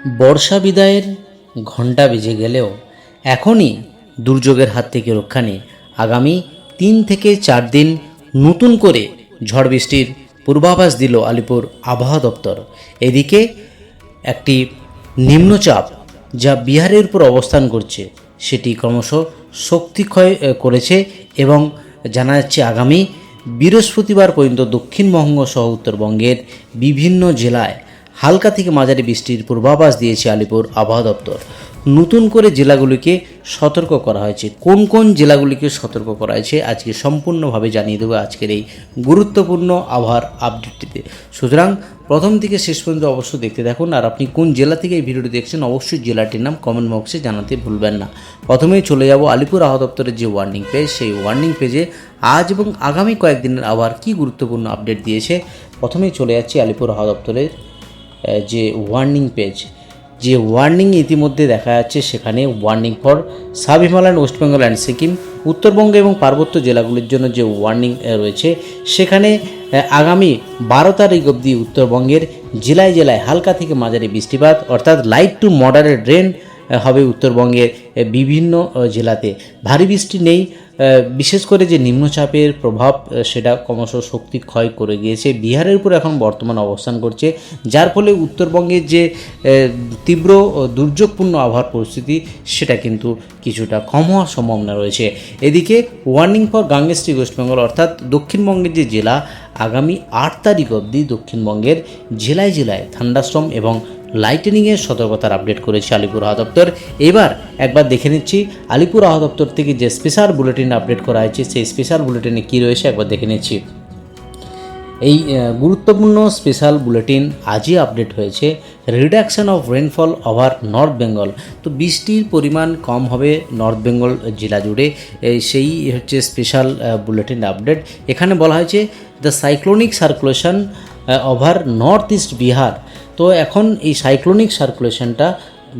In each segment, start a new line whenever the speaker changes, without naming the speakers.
বর্ষা বিদায়ের ঘণ্টা বেজে গেলেও এখনই দুর্যোগের হাত থেকে রক্ষা নেই। আগামী 3 থেকে 4 দিন নতুন করে ঝড় বৃষ্টির পূর্বাভাস দিল আলিপুর আবহাওয়া দপ্তর। এদিকে একটি নিম্নচাপ যা বিহারের উপর অবস্থান করছে সেটি ক্রমশ শক্তিক্ষয় করেছে এবং জানা যাচ্ছে আগামী বৃহস্পতিবার পর্যন্ত দক্ষিণবঙ্গ সহ উত্তরবঙ্গের বিভিন্ন জেলায় হালকা থেকে মাঝারি বৃষ্টির পূর্বাভাস দিয়েছে আলিপুর আবহাওয়া দপ্তর। নতুন করে জেলাগুলিকে সতর্ক করা হয়েছে। কোন কোন জেলাগুলিকে সতর্ক করা হয়েছে আজকে সম্পূর্ণভাবে জানিয়ে দেবো আজকের এই গুরুত্বপূর্ণ আবহাওয়ার আপডেটটিতে। সুতরাং প্রথম থেকে শেষ পর্যন্ত অবশ্যই দেখতে থাকুন। আর আপনি কোন জেলা থেকে এই ভিডিওটি দেখছেন অবশ্যই জেলাটির নাম কমেন্ট বক্সে জানাতে ভুলবেন না। প্রথমেই চলে যাব আলিপুর আবহাওয়া দপ্তরের যে ওয়ার্নিং পেজ, সেই ওয়ার্নিং পেজে আজ এবং আগামী কয়েকদিনের আবহাওয়ার কী গুরুত্বপূর্ণ আপডেট দিয়েছে। প্রথমেই চলে যাচ্ছি আলিপুর আবহাওয়া দপ্তরের যে ওয়ার্নিং পেজ, যে ওয়ার্নিং ইতিমধ্যে দেখা যাচ্ছে সেখানে warning for sub Himalayan, West Bengal and Sikkim, Uttarbanga এবং পার্বত্য জেলাগুলির জন্য যে ওয়ার্নিং রয়েছে সেখানে আগামী 12 তারিখ অবধি উত্তরবঙ্গের জেলায় জেলায় হালকা থেকে মাঝারি বৃষ্টিপাত অর্থাৎ লাইট টু মডারেট রেন হবে উত্তরবঙ্গের বিভিন্ন জেলাতে। ভারী বৃষ্টি নেই। বিশেষ করে যে নিম্নচাপের প্রভাব সেটা ক্রমশ শক্তি ক্ষয় করে গিয়েছে, বিহারের উপর এখন বর্তমান অবস্থান করছে, যার ফলে উত্তরবঙ্গের যে তীব্র দুর্যোগপূর্ণ আবহাওয়ার পরিস্থিতি সেটা কিন্তু কিছুটা কম হওয়ার সম্ভাবনা রয়েছে। এদিকে ওয়ার্নিং ফর গাঙ্গেস্ট্রি ওয়েস্ট বেঙ্গল অর্থাৎ দক্ষিণবঙ্গের যে জেলা, আগামী 8 তারিখ অবধি দক্ষিণবঙ্গের জেলায় জেলায় থান্ডারস্টর্ম এবং লাইটেনিংয়ের সতর্কতার আপডেট করেছে আলিপুর আবহাওয়া দপ্তর। এবার একবার দেখে নিচ্ছি আলিপুর আবহাওয়া দপ্তর থেকে যে স্পেশাল বুলেটিন আপডেট করা হয়েছে সেই স্পেশাল বুলেটিনে কী রয়েছে একবার দেখে নিচ্ছি। এই গুরুত্বপূর্ণ স্পেশাল বুলেটিন আজই আপডেট হয়েছে। Reduction of rainfall over north Bengal. তো বৃষ্টির পরিমাণ কম হবে নর্থ বেঙ্গল জেলা জুড়ে, সেই হচ্ছে স্পেশাল বুলেটিন আপডেট। এখানে বলা হয়েছে the cyclonic circulation over north east Bihar. তো এখন এই সাইক্লোনিক সার্কুলেশনটা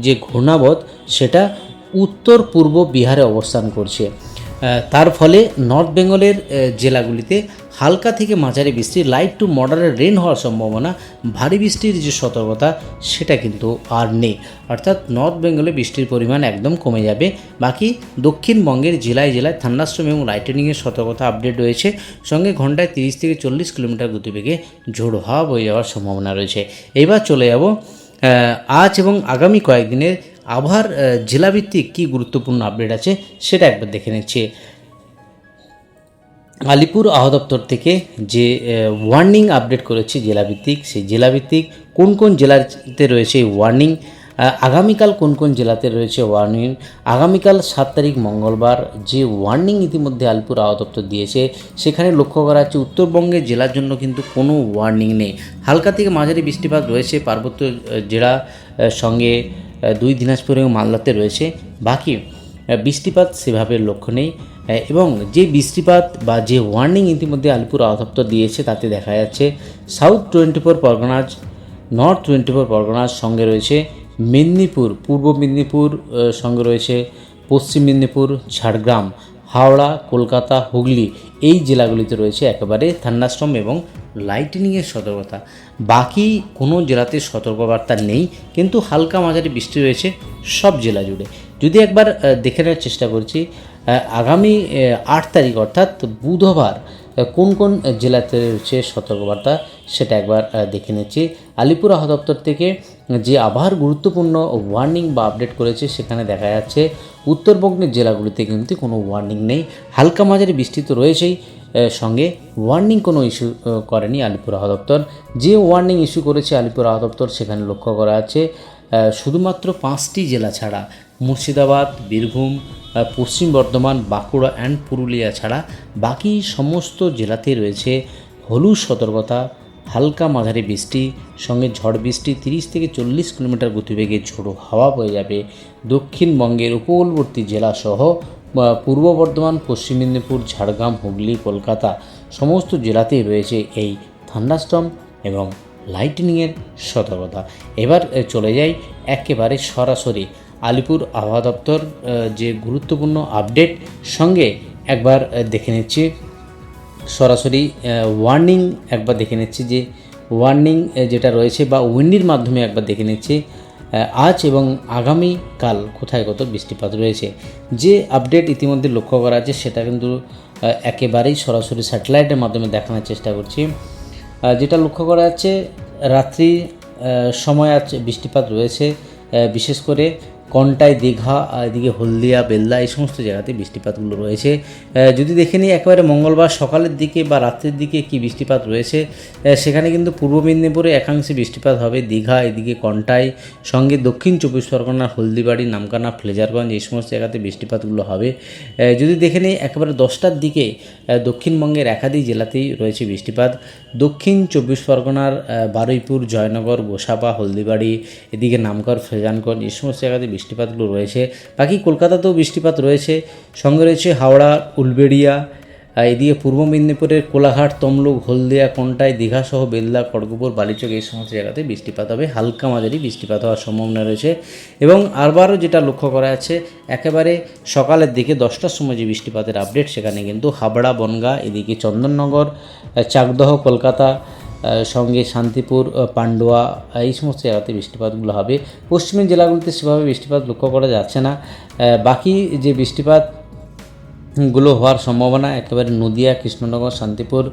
যে ঘূর্ণাবধ সেটা উত্তর পূর্ব বিহারে অবস্থান করছে। তার ফলে নর্থ বেঙ্গলের জেলাগুলিতে হালকা থেকে মাঝারি বৃষ্টি, লাইট টু মডারেট রেন হওয়ার সম্ভাবনা, ভারী বৃষ্টির যে সতর্কতা সেটা কিন্তু আর নেই। অর্থাৎ নর্থ বেঙ্গলে বৃষ্টির পরিমাণ একদম কমে যাবে। বাকি দক্ষিণবঙ্গের জেলায় জেলায় থান্ডারস্টর্ম এবং লাইটেনিংয়ের সতর্কতা আপডেট রয়েছে। সঙ্গে ঘন্টায় 30 থেকে 40 কিলোমিটার গতিবেগে ঝোড়ো হাওয়া বয়ে যাওয়ার সম্ভাবনা রয়েছে। এবার চলে যাব আজ এবং আগামী কয়েকদিনের আবহাওয়ার জেলাভিত্তিক কী গুরুত্বপূর্ণ আপডেট আছে সেটা একবার দেখে নিচ্ছি। আলিপুর আবহাওয়া দপ্তর থেকে যে ওয়ার্নিং আপডেট করেছে জেলাভিত্তিক, সেই জেলাভিত্তিক কোন কোন জেলাতে রয়েছে এই ওয়ার্নিং, আগামীকাল কোন কোন জেলাতে রয়েছে ওয়ার্নিং। আগামীকাল 7 তারিখ মঙ্গলবার যে ওয়ার্নিং ইতিমধ্যে আলিপুর আবহাওয়া দপ্তর দিয়েছে সেখানে লক্ষ্য করা যাচ্ছে উত্তরবঙ্গের জেলার জন্য কিন্তু কোনো ওয়ার্নিং নেই। হালকা থেকে মাঝারি বৃষ্টিপাত রয়েছে পার্বত্য জেলা সঙ্গে 2 দিনাজপুর এবং মালদাতে রয়েছে। বাকি বৃষ্টিপাত সেভাবে লক্ষ্য নেই। এবং যে বৃষ্টিপাত বা যে ওয়ার্নিং ইতিমধ্যে আলিপুর আবহাওয়া দপ্তর দিয়েছে তাতে দেখা যাচ্ছে সাউথ 24 পরগনাজ, নর্থ 24 পরগনাজ, সঙ্গে রয়েছে মেদিনীপুর, পূর্ব মেদিনীপুর, সঙ্গে রয়েছে পশ্চিম মেদিনীপুর, ঝাড়গ্রাম, হাওড়া, কলকাতা, হুগলি, এই জেলাগুলিতে রয়েছে একেবারে থান্ডারস্টর্ম এবং লাইটেনিংয়ের সতর্কতা। বাকি কোনো জেলাতে সতর্কবার্তা নেই, কিন্তু হালকা মাঝারি বৃষ্টি রয়েছে সব জেলা জুড়ে। যদি একবার দেখে নেওয়ার চেষ্টা করছি আগামী 8 তারিখ অর্থাৎ বুধবার কোন কোন জেলাতে রয়েছে সতর্কবার্তা সেটা একবার দেখে নিচ্ছি। আলিপুর আবহাওয়া দপ্তর থেকে যে আবহাওয়ার গুরুত্বপূর্ণ ওয়ার্নিং বা আপডেট করেছে সেখানে দেখা যাচ্ছে উত্তরবঙ্গের জেলাগুলিতে কিন্তু কোনো ওয়ার্নিং নেই। হালকা মাঝারি বৃষ্টি তো রয়েছেই, সঙ্গে ওয়ার্নিং কোনো ইস্যু করেনি আলিপুর আবহাওয়া দপ্তর। যে ওয়ার্নিং ইস্যু করেছে আলিপুর আবহাওয়া দপ্তর সেখানে লক্ষ্য করা যাচ্ছে শুধুমাত্র 5টি জেলা ছাড়া মুর্শিদাবাদ, বীরভূম, পশ্চিম বর্ধমান, বাঁকুড়া অ্যান্ড পুরুলিয়া ছাড়া বাকি সমস্ত জেলাতে রয়েছে হলুদ সতর্কতা। হালকা মাঝারি বৃষ্টি সঙ্গে ঝড় বৃষ্টি, 30 থেকে 40 কিলোমিটার গতিবেগে ঝোড়ো হাওয়া বয়ে যাবে দক্ষিণবঙ্গের উপকূলবর্তী জেলাসহ পূর্ব বর্ধমান, পশ্চিম মেদিনীপুর, ঝাড়গ্রাম, হুগলি, কলকাতা সমস্ত জেলাতেই রয়েছে এই থান্ডারস্টর্ম এবং লাইটেনিংয়ের সতর্কতা। এবার চলে যাই একেবারে সরাসরি আলিপুর আবহাওয়া দপ্তর যে গুরুত্বপূর্ণ আপডেট সঙ্গে একবার দেখে নিচ্ছি সরাসরি ওয়ার্নিং একবার দেখে নিচ্ছি যে ওয়ার্নিং যেটা রয়েছে বা উইন্ডির মাধ্যমে একবার দেখে নিচ্ছি আজ এবং আগামীকাল কোথায় কত বৃষ্টিপাত রয়েছে। যে আপডেট ইতিমধ্যে লক্ষ্য করা আছে সেটা কিন্তু একেবারেই সরাসরি স্যাটেলাইটের মাধ্যমে দেখানোর চেষ্টা করছি। যেটা লক্ষ্য করা যাচ্ছে রাত্রি সময় আজ বৃষ্টিপাত রয়েছে, বিশেষ করে কন্টাই, দীঘা, এদিকে হলদিয়া, বেলদা এই সমস্ত জায়গাতে বৃষ্টিপাতগুলো রয়েছে। যদি দেখে নিই একেবারে মঙ্গলবার সকালের দিকে বা রাত্রের দিকে কি বৃষ্টিপাত রয়েছে, সেখানে কিন্তু পূর্ব মেদিনীপুরে একাংশে বৃষ্টিপাত হবে, দীঘা, এদিকে কন্টাই, সঙ্গে দক্ষিণ চব্বিশ পরগনার হলদিবাড়ি, নামখানা, ফ্লেজারগঞ্জ এই সমস্ত জায়গাতে বৃষ্টিপাতগুলো হবে। যদি দেখে নিই একেবারে 10টার দিকে দক্ষিণবঙ্গের একাধিক জেলাতেই রয়েছে বৃষ্টিপাত। দক্ষিণ চব্বিশ পরগনার বারুইপুর, জয়নগর, গোসাবা, হলদিবাড়ি, এদিকে নামকর, ফ্লেজানগঞ্জ এই সমস্ত জায়গাতে বৃষ্টিপাতগুলো রয়েছে। বাকি কলকাতাতেও বৃষ্টিপাত রয়েছে, সঙ্গে রয়েছে হাওড়া, উলবেড়িয়া, এদিকে পূর্ব মেদিনীপুরের কোলাঘাট, তমলুক, হলদিয়া, কন্টাই, দীঘাসহ বেলদা, খড়গপুর, বালিচক এই সমস্ত জায়গাতে বৃষ্টিপাত হবে, হালকা মাঝারি বৃষ্টিপাত হওয়ার সম্ভাবনা রয়েছে। এবং আরবারও যেটা লক্ষ্য করা যাচ্ছে একেবারে সকালের দিকে 10টার সময় যে বৃষ্টিপাতের আপডেট, সেখানে কিন্তু হাবড়া, বনগাঁ, এদিকে চন্দননগর, চাকদহ, কলকাতা, সঙ্গে শান্তিপুর, পান্ডুয়া এই সমস্ত জায়গাতে বৃষ্টিপাতগুলো হবে। পশ্চিমের জেলাগুলিতে সেভাবে বৃষ্টিপাত লক্ষ্য করা যাচ্ছে না। বাকি যে বৃষ্টিপাতগুলো হওয়ার সম্ভাবনা একেবারে নদিয়া, কৃষ্ণনগর, শান্তিপুর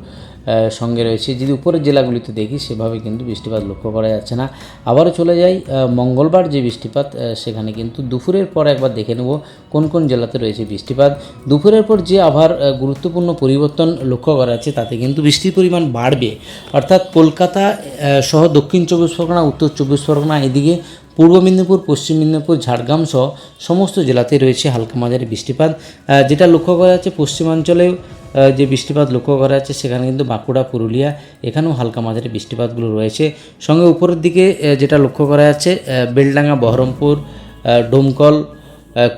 সঙ্গে রয়েছে। যদি উপরের জেলাগুলিতে দেখি সেভাবে কিন্তু বৃষ্টিপাত লক্ষ্য করা যাচ্ছে না। আবারও চলে যাই মঙ্গলবার যে বৃষ্টিপাত, সেখানে কিন্তু দুপুরের পর একবার দেখে নেব কোন কোন জেলাতে রয়েছে বৃষ্টিপাত। দুপুরের পর যে আবার গুরুত্বপূর্ণ পরিবর্তন লক্ষ্য করা যাচ্ছে তাতে কিন্তু বৃষ্টির পরিমাণ বাড়বে, অর্থাৎ কলকাতা সহ দক্ষিণ চব্বিশ পরগনা, উত্তর চব্বিশ পরগনা, এদিকে পূর্ব মেদিনীপুর, পশ্চিম মেদিনীপুর, ঝাড়গ্রাম সহ সমস্ত জেলাতে রয়েছে হালকা মাঝারি বৃষ্টিপাত। যেটা লক্ষ্য করা যাচ্ছে পশ্চিমাঞ্চলেও যে বৃষ্টিপাত লক্ষ্য করা যাচ্ছে সেখানে কিন্তু বাঁকুড়া, পুরুলিয়া এখানেও হালকা মাঝারি বৃষ্টিপাতগুলো রয়েছে। সঙ্গে উপরের দিকে যেটা লক্ষ্য করা যাচ্ছে বেলডাঙ্গা, বহরমপুর, ডোমকল,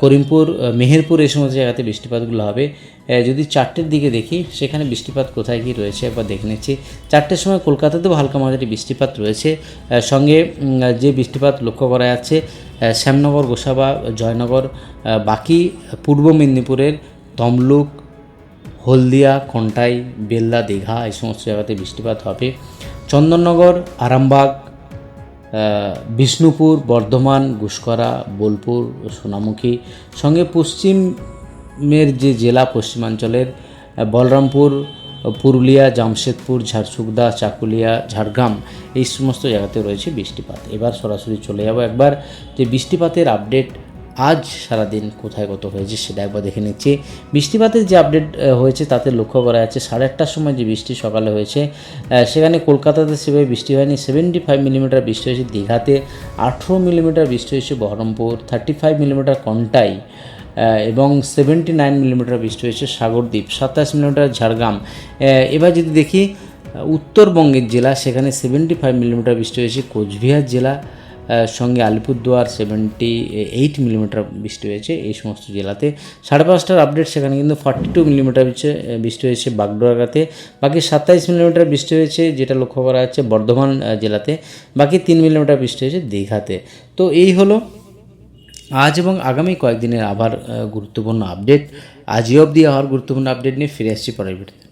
করিমপুর, মেহেরপুর এই সমস্ত জায়গাতে বৃষ্টিপাতগুলো হবে। যদি 4টের দিকে দেখি সেখানে বৃষ্টিপাত কোথায় কী রয়েছে একবার দেখে নিচ্ছি। 4টের সময় কলকাতাতেও হালকা মাঝারি বৃষ্টিপাত রয়েছে, সঙ্গে যে বৃষ্টিপাত লক্ষ্য করা যাচ্ছে শ্যামনগর, গোসাবা, জয়নগর, বাকি পূর্ব মেদিনীপুরের তমলুক, হলদিয়া, কন্টাই, বেলদা, দীঘা এই সমস্ত জায়গাতে বৃষ্টিপাত হবে। চন্দননগর, আরামবাগ, বিষ্ণুপুর, বর্ধমান, গুসকরা, বোলপুর, সোনামুখী, সঙ্গে পশ্চিমের যে জেলা পশ্চিমাঞ্চলের বলরামপুর, পুরুলিয়া, জামশেদপুর, ঝারসুগুদা, চাকুলিয়া, ঝাড়গ্রাম এই সমস্ত জায়গাতে রয়েছে বৃষ্টিপাত। এবার সরাসরি চলে যাব একবার যে বৃষ্টিপাতের আপডেট আজ সারাদিন কোথায় কত হয়েছে সেটা একবার দেখে নিচ্ছি। বৃষ্টিপাতের যে আপডেট হয়েছে তাতে লক্ষ্য করা যাচ্ছে 8:30টার সময় যে বৃষ্টি সকালে হয়েছে সেখানে কলকাতাতে সেভাবে বৃষ্টি হয়নি। 75 মিলিমিটার বৃষ্টি হয়েছে দীঘাতে, 18 মিলিমিটার বৃষ্টি হয়েছে বহরমপুর, 35 মিলিমিটার কন্টাই এবং 79 মিলিমিটার বৃষ্টি হয়েছে সাগরদ্বীপ, 27 মিলিমিটার ঝাড়গ্রাম। এবার যদি দেখি উত্তরবঙ্গের জেলা সেখানে 75 মিলিমিটার বৃষ্টি হয়েছে কোচবিহার জেলা, সঙ্গে আলিপুরদুয়ার 78 মিলিমিটার বৃষ্টি হয়েছে এই সমস্ত জেলাতে। 5:30টার আপডেট সেখানে কিন্তু 42 মিলিমিটার বৃষ্টি হয়েছে বাগডোগরাতে, বাকি 27 মিলিমিটার বৃষ্টি হয়েছে যেটা লক্ষ্য করা যাচ্ছে বর্ধমান জেলাতে, বাকি 3 মিলিমিটার বৃষ্টি হয়েছে দীঘাতে। তো এই হলো আজ এবং আগামী কয়েকদিনের আবার গুরুত্বপূর্ণ আপডেট। আজই অবধি আবার গুরুত্বপূর্ণ আপডেট নিয়ে ফিরে আসছি পরের ভিডিওতে।